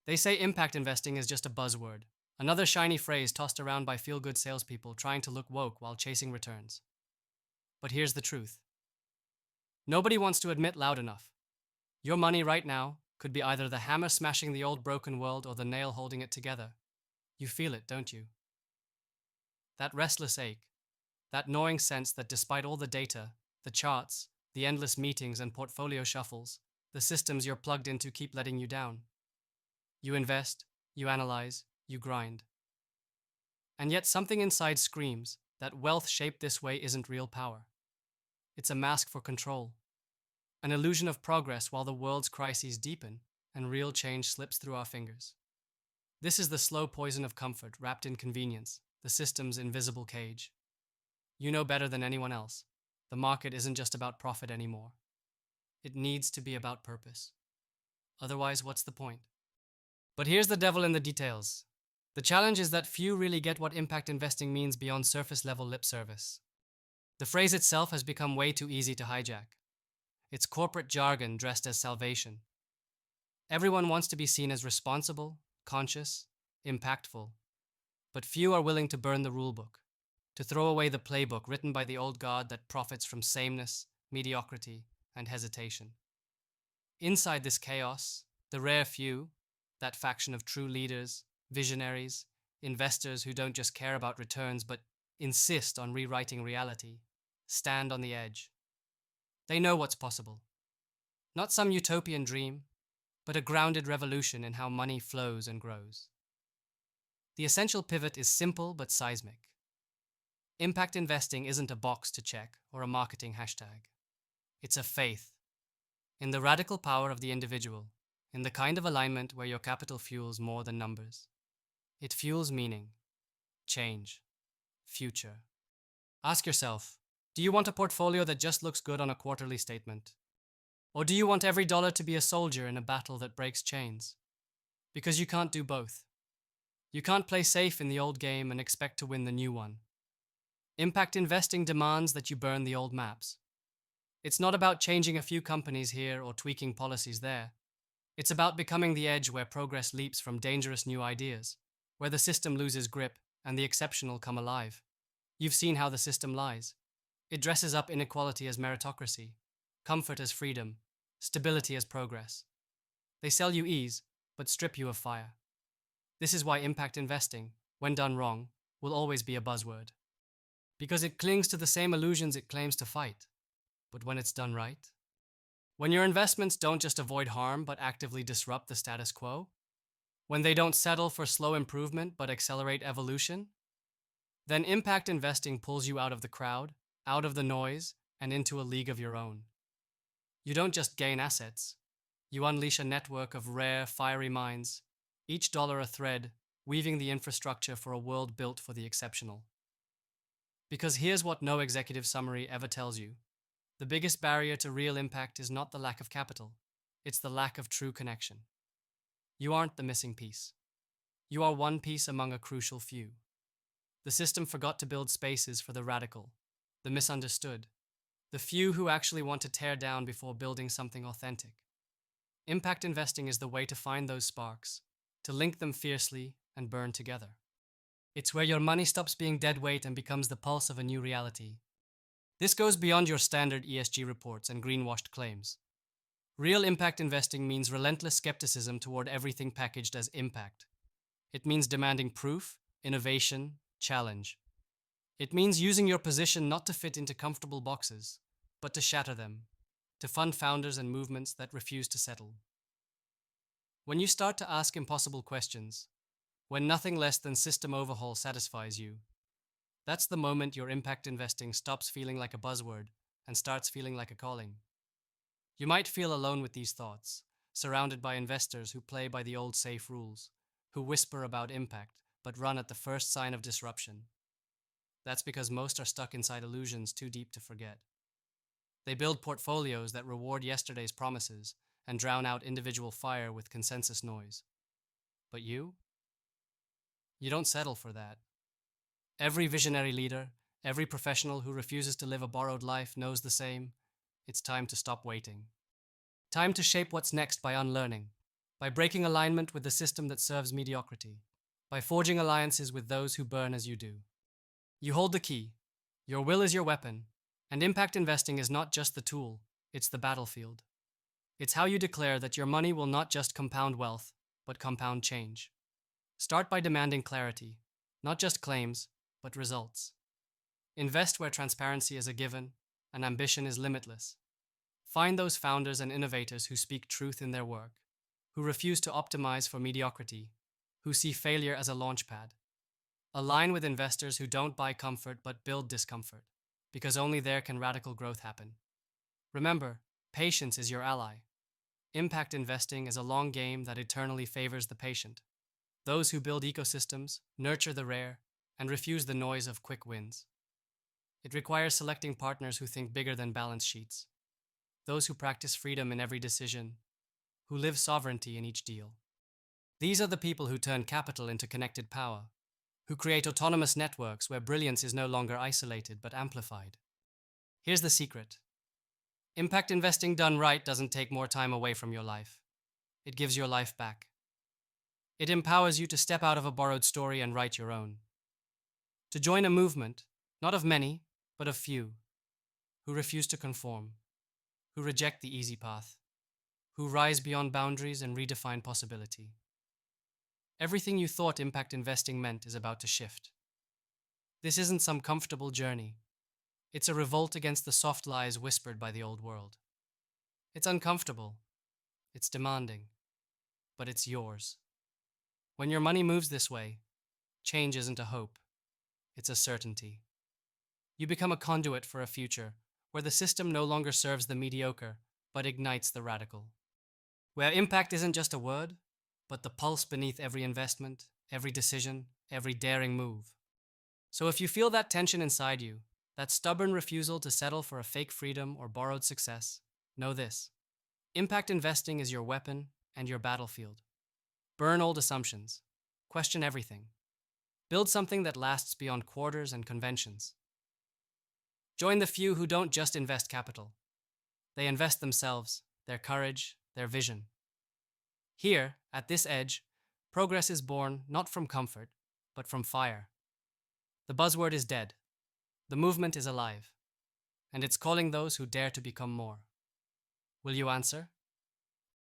They say impact investing is just a buzzword, another shiny phrase tossed around by feel good salespeople trying to look woke while chasing returns. But here's the truth: nobody wants to admit loud enough. Your money right now could be either the hammer smashing the old broken world or the nail holding it together. You feel it, don't you? That restless ache, that gnawing sense that despite all the data, the charts, the endless meetings and portfolio shuffles, the systems you're plugged into keep letting you down. You invest, you analyze, you grind. And yet something inside screams that wealth shaped this way isn't real power. It's a mask for control, an illusion of progress while the world's crises deepen and real change slips through our fingers. This is the slow poison of comfort wrapped in convenience, the system's invisible cage. You know better than anyone else. The market isn't just about profit anymore. It needs to be about purpose. Otherwise, what's the point? But here's the devil in the details. The challenge is that few really get what impact investing means beyond surface level lip service. The phrase itself has become way too easy to hijack. It's corporate jargon dressed as salvation. Everyone wants to be seen as responsible, conscious, impactful. But few are willing to burn the rulebook, to throw away the playbook written by the old god that profits from sameness, mediocrity, and hesitation. Inside this chaos, the rare few, that faction of true leaders, visionaries, investors who don't just care about returns but insist on rewriting reality, stand on the edge. They know what's possible. Not some utopian dream, but a grounded revolution in how money flows and grows. The essential pivot is simple but seismic. Impact investing isn't a box to check or a marketing hashtag. It's a faith in the radical power of the individual, in the kind of alignment where your capital fuels more than numbers. It fuels meaning, change, future. Ask yourself, do you want a portfolio that just looks good on a quarterly statement? Or do you want every dollar to be a soldier in a battle that breaks chains? Because you can't do both. You can't play safe in the old game and expect to win the new one. Impact investing demands that you burn the old maps. It's not about changing a few companies here or tweaking policies there. It's about becoming the edge where progress leaps from dangerous new ideas, where the system loses grip and the exceptional come alive. You've seen how the system lies. It dresses up inequality as meritocracy, comfort as freedom, stability as progress. They sell you ease, but strip you of fire. This is why impact investing, when done wrong, will always be a buzzword. Because it clings to the same illusions it claims to fight. But when it's done right, when your investments don't just avoid harm but actively disrupt the status quo, when they don't settle for slow improvement but accelerate evolution, then impact investing pulls you out of the crowd, out of the noise, and into a league of your own. You don't just gain assets, you unleash a network of rare, fiery minds, each dollar a thread, weaving the infrastructure for a world built for the exceptional. Because here's what no executive summary ever tells you. The biggest barrier to real impact is not the lack of capital, it's the lack of true connection. You aren't the missing piece. You are one piece among a crucial few. The system forgot to build spaces for the radical, the misunderstood, the few who actually want to tear down before building something authentic. Impact investing is the way to find those sparks, to link them fiercely and burn together. It's where your money stops being dead weight and becomes the pulse of a new reality. This goes beyond your standard ESG reports and greenwashed claims. Real impact investing means relentless skepticism toward everything packaged as impact. It means demanding proof, innovation, challenge. It means using your position not to fit into comfortable boxes, but to shatter them, to fund founders and movements that refuse to settle. When you start to ask impossible questions, when nothing less than system overhaul satisfies you, that's the moment your impact investing stops feeling like a buzzword and starts feeling like a calling. You might feel alone with these thoughts, surrounded by investors who play by the old safe rules, who whisper about impact but run at the first sign of disruption. That's because most are stuck inside illusions too deep to forget. They build portfolios that reward yesterday's promises and drown out individual fire with consensus noise. But you? You don't settle for that. Every visionary leader, every professional who refuses to live a borrowed life knows the same. It's time to stop waiting. Time to shape what's next by unlearning, by breaking alignment with the system that serves mediocrity, by forging alliances with those who burn as you do. You hold the key, your will is your weapon, and impact investing is not just the tool, it's the battlefield. It's how you declare that your money will not just compound wealth, but compound change. Start by demanding clarity, not just claims, but results. Invest where transparency is a given and ambition is limitless. Find those founders and innovators who speak truth in their work, who refuse to optimize for mediocrity, who see failure as a launchpad. Align with investors who don't buy comfort but build discomfort, because only there can radical growth happen. Remember, patience is your ally. Impact investing is a long game that eternally favors the patient. Those who build ecosystems, nurture the rare, and refuse the noise of quick wins. It requires selecting partners who think bigger than balance sheets, those who practice freedom in every decision, who live sovereignty in each deal. These are the people who turn capital into connected power, who create autonomous networks where brilliance is no longer isolated but amplified. Here's the secret. Impact investing done right doesn't take more time away from your life. It gives your life back. It empowers you to step out of a borrowed story and write your own. To join a movement, not of many, but of few, who refuse to conform, who reject the easy path, who rise beyond boundaries and redefine possibility. Everything you thought impact investing meant is about to shift. This isn't some comfortable journey. It's a revolt against the soft lies whispered by the old world. It's uncomfortable. It's demanding. But it's yours. When your money moves this way, change isn't a hope. It's a certainty. You become a conduit for a future where the system no longer serves the mediocre, but ignites the radical. Where impact isn't just a word, but the pulse beneath every investment, every decision, every daring move. So if you feel that tension inside you, that stubborn refusal to settle for a fake freedom or borrowed success, know this. Impact investing is your weapon and your battlefield. Burn old assumptions. Question everything. Build something that lasts beyond quarters and conventions. Join the few who don't just invest capital. They invest themselves, their courage, their vision. Here, at this edge, progress is born not from comfort, but from fire. The buzzword is dead. The movement is alive. And it's calling those who dare to become more. Will you answer?